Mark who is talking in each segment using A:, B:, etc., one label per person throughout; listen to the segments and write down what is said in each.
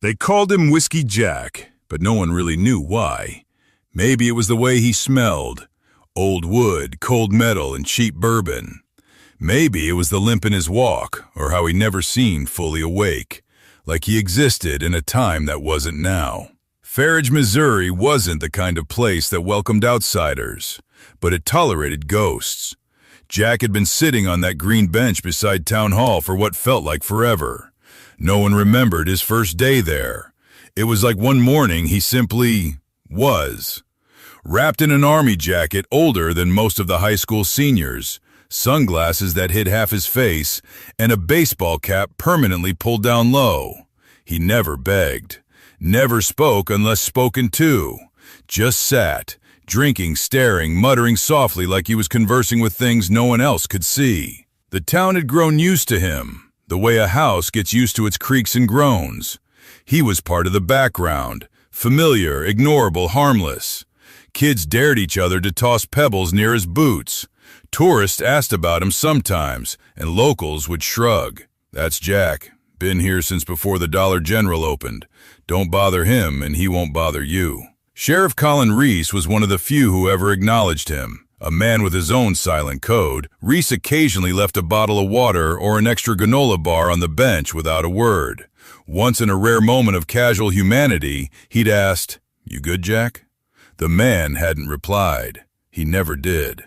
A: They called him Whiskey Jack, but no one really knew why. Maybe it was the way he smelled. Old wood, cold metal, and cheap bourbon. Maybe it was the limp in his walk, or how he never seemed fully awake, like he existed in a time that wasn't now. Fairridge, Missouri wasn't the kind of place that welcomed outsiders, but it tolerated ghosts. Jack had been sitting on that green bench beside Town Hall for what felt like forever. No one remembered his first day there. It was like one morning he simply was. Wrapped in an army jacket older than most of the high school seniors, sunglasses that hid half his face, and a baseball cap permanently pulled down low. He never begged, never spoke unless spoken to, just sat, drinking, staring, muttering softly like he was conversing with things no one else could see. The town had grown used to him, the way a house gets used to its creaks and groans. He was part of the background, familiar, ignorable, harmless. Kids dared each other to toss pebbles near his boots. Tourists asked about him sometimes, and locals would shrug. "That's Jack. Been here since before the Dollar General opened. Don't bother him, and he won't bother you." Sheriff Colin Reese was one of the few who ever acknowledged him. A man with his own silent code, Reese occasionally left a bottle of water or an extra granola bar on the bench without a word. Once in a rare moment of casual humanity, he'd asked, "You good, Jack?" The man hadn't replied. He never did.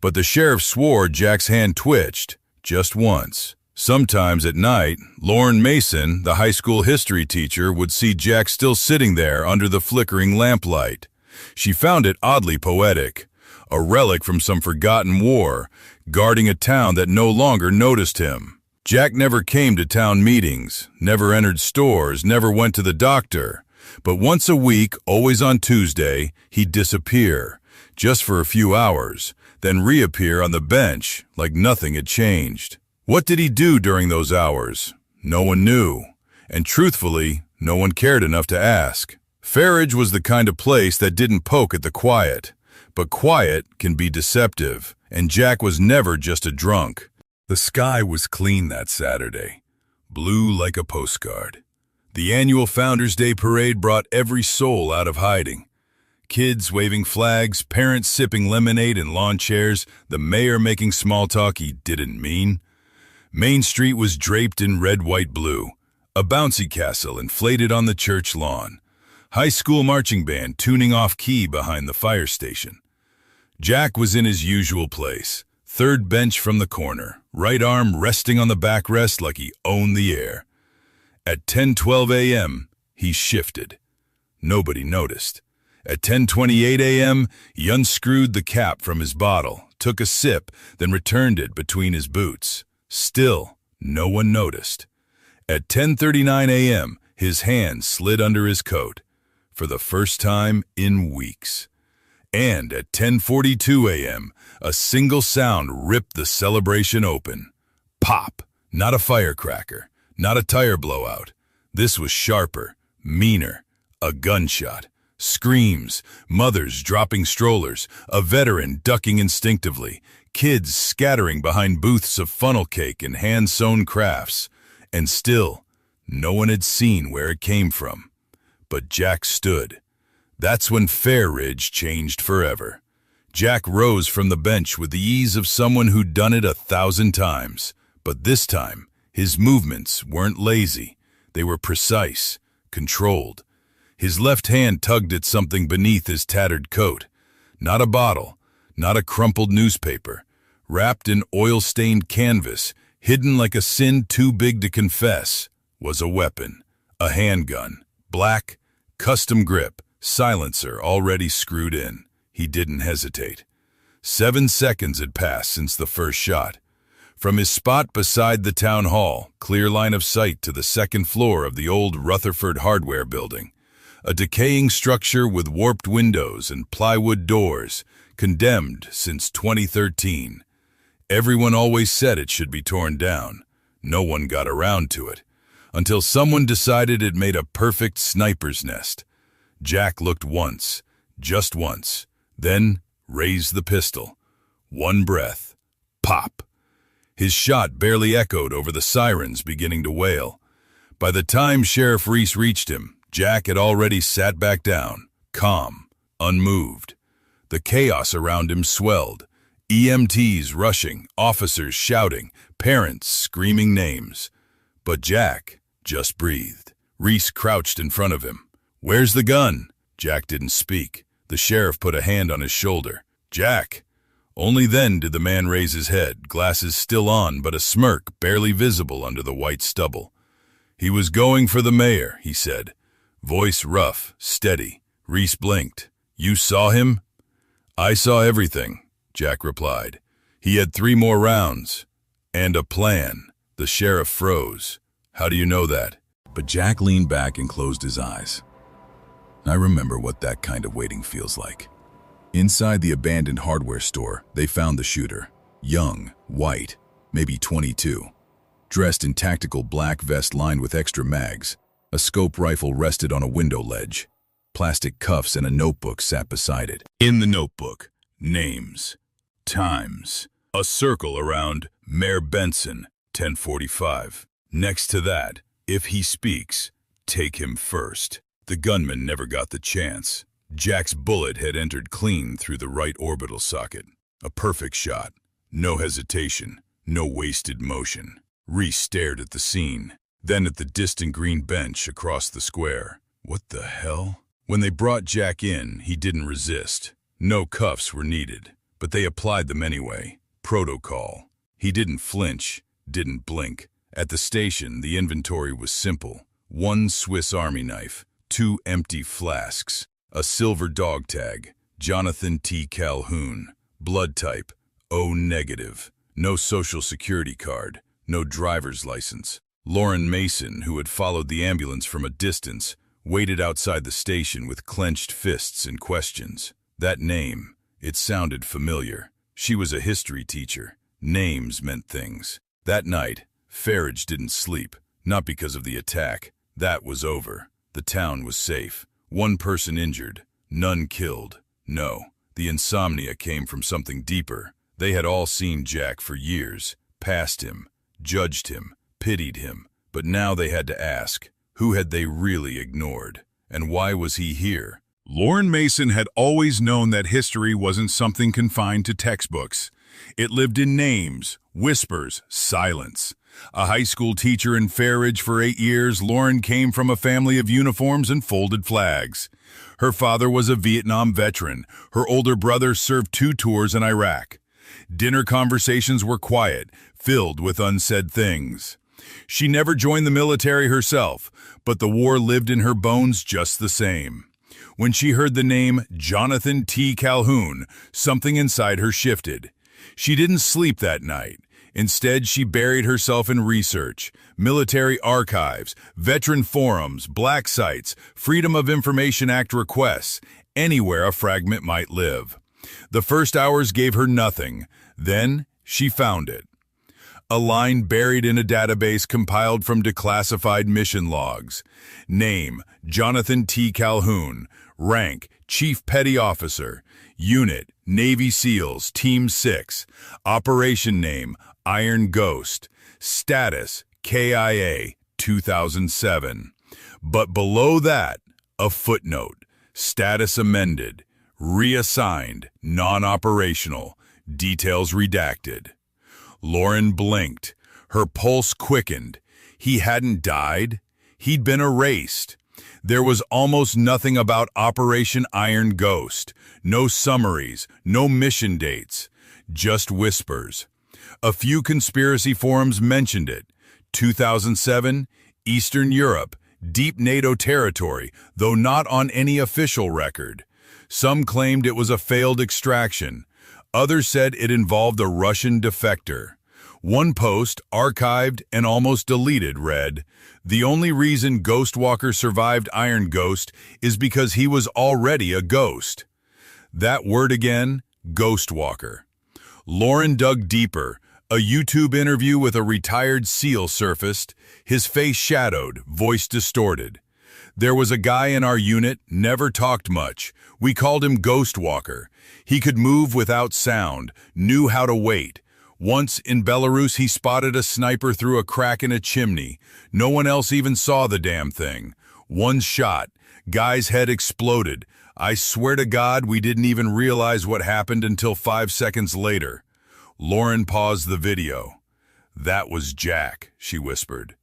A: But the sheriff swore Jack's hand twitched, just once. Sometimes at night, Lauren Mason, the high school history teacher, would see Jack still sitting there under the flickering lamplight. She found it oddly poetic, a relic from some forgotten war, guarding a town that no longer noticed him. Jack never came to town meetings, never entered stores, never went to the doctor. But once a week, always on Tuesday, he'd disappear, just for a few hours, then reappear on the bench like nothing had changed. What did he do during those hours? No one knew, and truthfully, no one cared enough to ask. Fairridge was the kind of place that didn't poke at the quiet, but quiet can be deceptive, and Jack was never just a drunk. The sky was clean that Saturday, blue like a postcard. The annual Founders Day parade brought every soul out of hiding. Kids waving flags, parents sipping lemonade in lawn chairs, the mayor making small talk he didn't mean. Main Street was draped in red, white, blue, a bouncy castle inflated on the church lawn. High school marching band tuning off key behind the fire station. Jack was in his usual place, third bench from the corner, right arm resting on the backrest like he owned the air. At 10:12 a.m., he shifted. Nobody noticed. At 10:28 a.m., he unscrewed the cap from his bottle, took a sip, then returned it between his boots. Still, no one noticed. At 10:39 a.m., his hand slid under his coat, for the first time in weeks. And at 10:42 a.m., a single sound ripped the celebration open. Pop, not a firecracker, not a tire blowout. This was sharper, meaner, a gunshot. Screams, mothers dropping strollers, a veteran ducking instinctively, kids scattering behind booths of funnel cake and hand-sewn crafts. And still, no one had seen where it came from. But Jack stood. That's when Fairridge changed forever. Jack rose from the bench with the ease of someone who'd done it 1,000 times. But this time, his movements weren't lazy. They were precise, controlled. His left hand tugged at something beneath his tattered coat. Not a bottle, not a crumpled newspaper. Wrapped in oil-stained canvas, hidden like a sin too big to confess, was a weapon. A handgun. Black, custom grip, silencer already screwed in. He didn't hesitate. 7 seconds had passed since the first shot. From his spot beside the town hall, clear line of sight to the second floor of the old Rutherford Hardware building. A decaying structure with warped windows and plywood doors, condemned since 2013. Everyone always said it should be torn down. No one got around to it, until someone decided it made a perfect sniper's nest. Jack looked once, just once, then raised the pistol. One breath. Pop. His shot barely echoed over the sirens beginning to wail. By the time Sheriff Reese reached him, Jack had already sat back down, calm, unmoved. The chaos around him swelled. EMTs rushing, officers shouting, parents screaming names. But Jack just breathed. Reese crouched in front of him. "Where's the gun?" Jack didn't speak. The sheriff put a hand on his shoulder. "Jack." Only then did the man raise his head, glasses still on, but a smirk barely visible under the white stubble. "He was going for the mayor," he said. Voice rough, steady. Reese blinked. "You saw him?" "I saw everything," Jack replied. "He had 3 more rounds. And a plan." The sheriff froze. "How do you know that?" But Jack leaned back and closed his eyes. "I remember what that kind of waiting feels like." Inside the abandoned hardware store, they found the shooter. Young, white, maybe 22. Dressed in tactical black vest lined with extra mags, a scope rifle rested on a window ledge. Plastic cuffs and a notebook sat beside it. In the notebook, names, times, a circle around Mayor Benson, 10:45. Next to that, if he speaks, take him first. The gunman never got the chance. Jack's bullet had entered clean through the right orbital socket. A perfect shot. No hesitation, no wasted motion. Reese stared at the scene, then at the distant green bench across the square. What the hell? When they brought Jack in, he didn't resist. No cuffs were needed, but they applied them anyway. Protocol. He didn't flinch, didn't blink. At the station, the inventory was simple. 1 Swiss Army knife, 2 empty flasks, a silver dog tag, Jonathan T. Calhoun, blood type, O negative, no social security card, no driver's license. Lauren Mason, who had followed the ambulance from a distance, waited outside the station with clenched fists and questions. That name, it sounded familiar. She was a history teacher. Names meant things. That night, Fairridge didn't sleep, not because of the attack. That was over. The town was safe. 1 person injured, none killed. No, the insomnia came from something deeper. They had all seen Jack for years, passed him, judged him, pitied him. But now they had to ask, who had they really ignored? And why was he here? Lauren Mason had always known that history wasn't something confined to textbooks. It lived in names, whispers, silence. A high school teacher in Fairridge for 8 years, Lauren came from a family of uniforms and folded flags. Her father was a Vietnam veteran. Her older brother served 2 tours in Iraq. Dinner conversations were quiet, filled with unsaid things. She never joined the military herself, but the war lived in her bones just the same. When she heard the name Jonathan T. Calhoun, something inside her shifted. She didn't sleep that night. Instead, she buried herself in research, military archives, veteran forums, black sites, Freedom of Information Act requests, anywhere a fragment might live. The first hours gave her nothing. Then, she found it. A line buried in a database compiled from declassified mission logs. Name, Jonathan T. Calhoun. Rank, Chief Petty Officer. Unit, Navy SEALs, Team 6. Operation name, Iron Ghost. Status, KIA, 2007. But below that, a footnote. Status amended. Reassigned, non-operational. Details redacted. Lauren blinked. Her pulse quickened. He hadn't died. He'd been erased. There was almost nothing about Operation Iron Ghost. No summaries, no mission dates. Just whispers. A few conspiracy forums mentioned it. 2007, Eastern Europe, deep NATO territory, though not on any official record. Some claimed it was a failed extraction. Others said it involved a Russian defector. One post, archived and almost deleted, read, "The only reason Ghostwalker survived Iron Ghost is because he was already a ghost." That word again, Ghostwalker. Lauren dug deeper. A YouTube interview with a retired SEAL surfaced, his face shadowed, voice distorted. "There was a guy in our unit, never talked much. We called him Ghostwalker. He could move without sound, knew how to wait. Once, in Belarus, he spotted a sniper through a crack in a chimney. No one else even saw the damn thing. One shot. Guy's head exploded. I swear to God, we didn't even realize what happened until 5 seconds later. Lauren paused the video. "That was Jack," she whispered.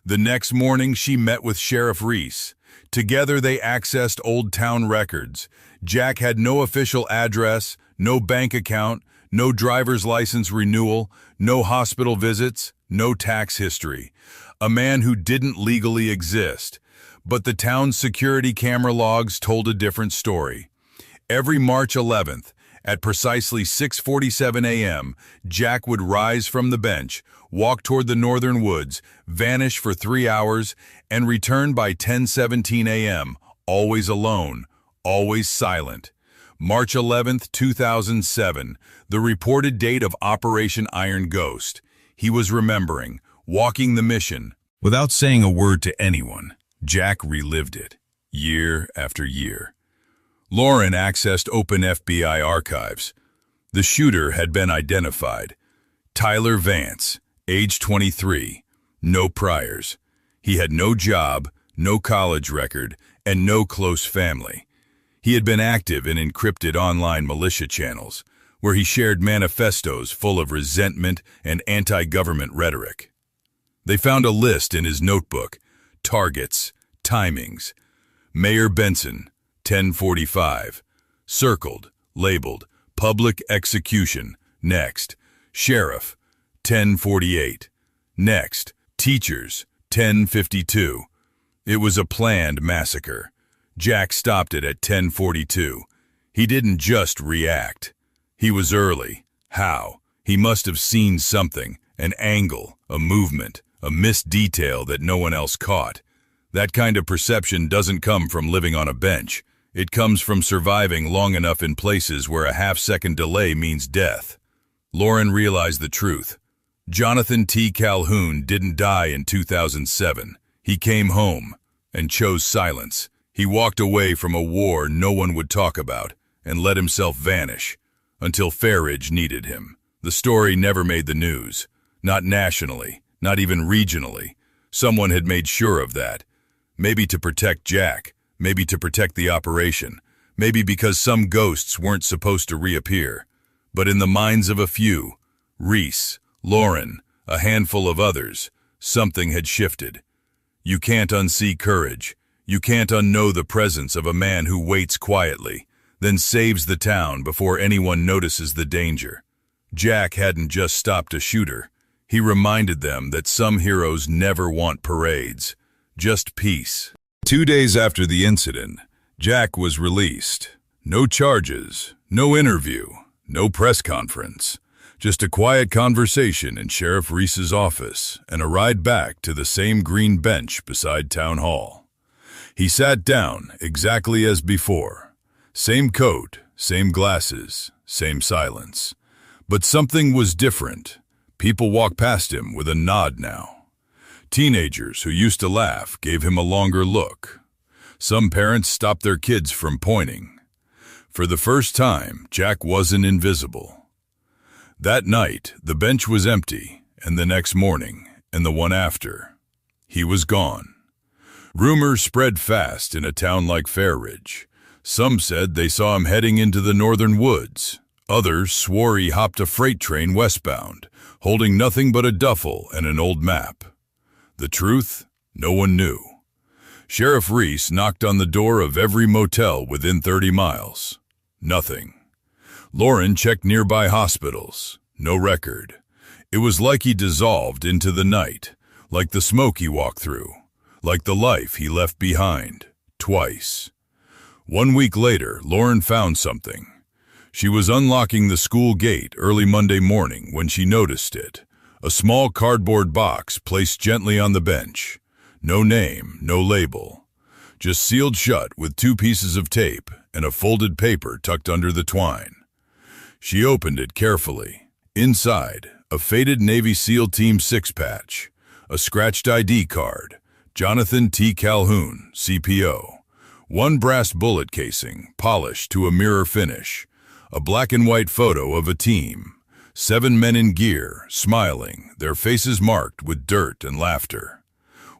A: The next morning, she met with Sheriff Reese. Together, they accessed old town records. Jack had no official address, no bank account, no driver's license renewal, no hospital visits, no tax history. A man who didn't legally exist. But the town's security camera logs told a different story. Every March 11th, at precisely 6:47 a.m., Jack would rise from the bench, walk toward the northern woods, vanish for 3 hours, and return by 10:17 a.m., always alone, always silent. March 11th, 2007, the reported date of Operation Iron Ghost. He was remembering, walking the mission. Without saying a word to anyone, Jack relived it, year after year. Lauren accessed open FBI archives. The shooter had been identified. Tyler Vance, age 23, no priors. He had no job, no college record, and no close family. He had been active in encrypted online militia channels, where he shared manifestos full of resentment and anti-government rhetoric. They found a list in his notebook, targets, timings. Mayor Benson, 10:45. Circled, labeled, public execution, next. Sheriff, 10:48. Next. Teachers, 10:52. It was a planned massacre. Jack stopped it at 10:42. He didn't just react. He was early. How? He must have seen something, an angle, a movement, a missed detail that no one else caught. That kind of perception doesn't come from living on a bench. It comes from surviving long enough in places where a half-second delay means death. Lauren realized the truth. Jonathan T. Calhoun didn't die in 2007. He came home and chose silence. He walked away from a war no one would talk about and let himself vanish until Fairridge needed him. The story never made the news. Not nationally, not even regionally. Someone had made sure of that. Maybe to protect Jack, maybe to protect the operation, maybe because some ghosts weren't supposed to reappear. But in the minds of a few, Reese, Lauren, a handful of others, something had shifted. You can't unsee courage. You can't unknow the presence of a man who waits quietly, then saves the town before anyone notices the danger. Jack hadn't just stopped a shooter. He reminded them that some heroes never want parades, just peace. 2 days after the incident, Jack was released. No charges, no interview, no press conference. Just a quiet conversation in Sheriff Reese's office and a ride back to the same green bench beside Town Hall. He sat down exactly as before. Same coat, same glasses, same silence. But something was different. People walked past him with a nod now. Teenagers who used to laugh gave him a longer look. Some parents stopped their kids from pointing. For the first time, Jack wasn't invisible. That night, the bench was empty, and the next morning, and the one after, he was gone. Rumors spread fast in a town like Fairridge. Some said they saw him heading into the northern woods. Others swore he hopped a freight train westbound, holding nothing but a duffel and an old map. The truth, no one knew. Sheriff Reese knocked on the door of every motel within 30 miles. Nothing. Lauren checked nearby hospitals. No record. It was like he dissolved into the night, like the smoke he walked through, like the life he left behind, twice. 1 week later, Lauren found something. She was unlocking the school gate early Monday morning when she noticed it. A small cardboard box placed gently on the bench. No name, no label. Just sealed shut with 2 pieces of tape and a folded paper tucked under the twine. She opened it carefully. Inside, a faded Navy SEAL Team 6 patch, a scratched ID card, Jonathan T. Calhoun, CPO, 1 brass bullet casing, polished to a mirror finish, a black and white photo of a team, 7 men in gear, smiling, their faces marked with dirt and laughter.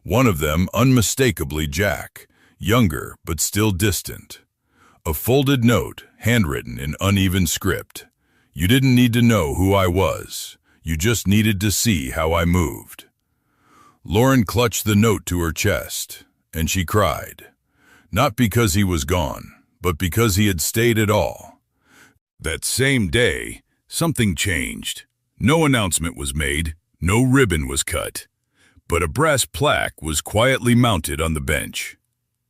A: One of them unmistakably Jack, younger but still distant. A folded note, handwritten in uneven script. You didn't need to know who I was. You just needed to see how I moved. Lauren clutched the note to her chest, and she cried. Not because he was gone, but because he had stayed at all. That same day, something changed. No announcement was made, no ribbon was cut, but a brass plaque was quietly mounted on the bench,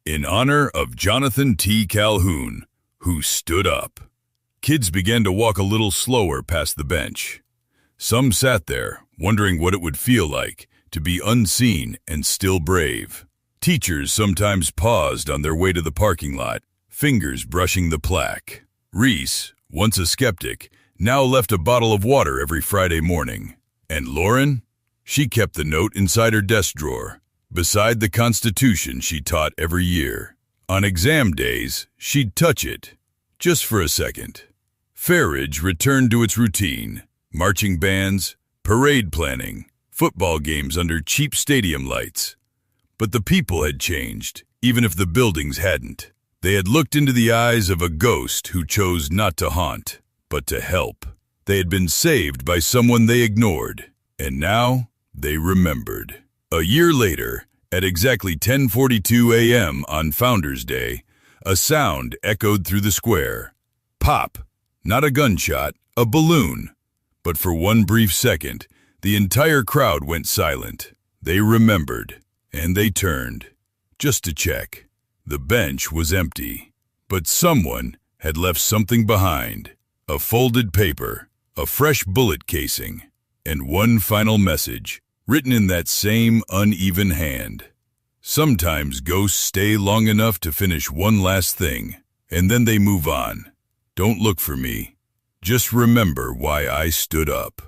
A: in honor of Jonathan T. Calhoun, who stood up. Kids began to walk a little slower past the bench. Some sat there, wondering what it would feel like to be unseen and still brave. Teachers sometimes paused on their way to the parking lot, fingers brushing the plaque. Reese, once a skeptic, now left a bottle of water every Friday morning. And Lauren? She kept the note inside her desk drawer, beside the Constitution she taught every year. On exam days, she'd touch it, just for a second. Fairridge returned to its routine, marching bands, parade planning, football games under cheap stadium lights. But the people had changed, even if the buildings hadn't. They had looked into the eyes of a ghost who chose not to haunt, but to help. They had been saved by someone they ignored, and now they remembered. A year later, at exactly 10:42 a.m. on Founders Day, a sound echoed through the square. Pop, not a gunshot, a balloon. But for one brief second, the entire crowd went silent. They remembered, and they turned, just to check. The bench was empty, but someone had left something behind. A folded paper, a fresh bullet casing, and one final message, written in that same uneven hand. Sometimes ghosts stay long enough to finish one last thing, and then they move on. Don't look for me. Just remember why I stood up.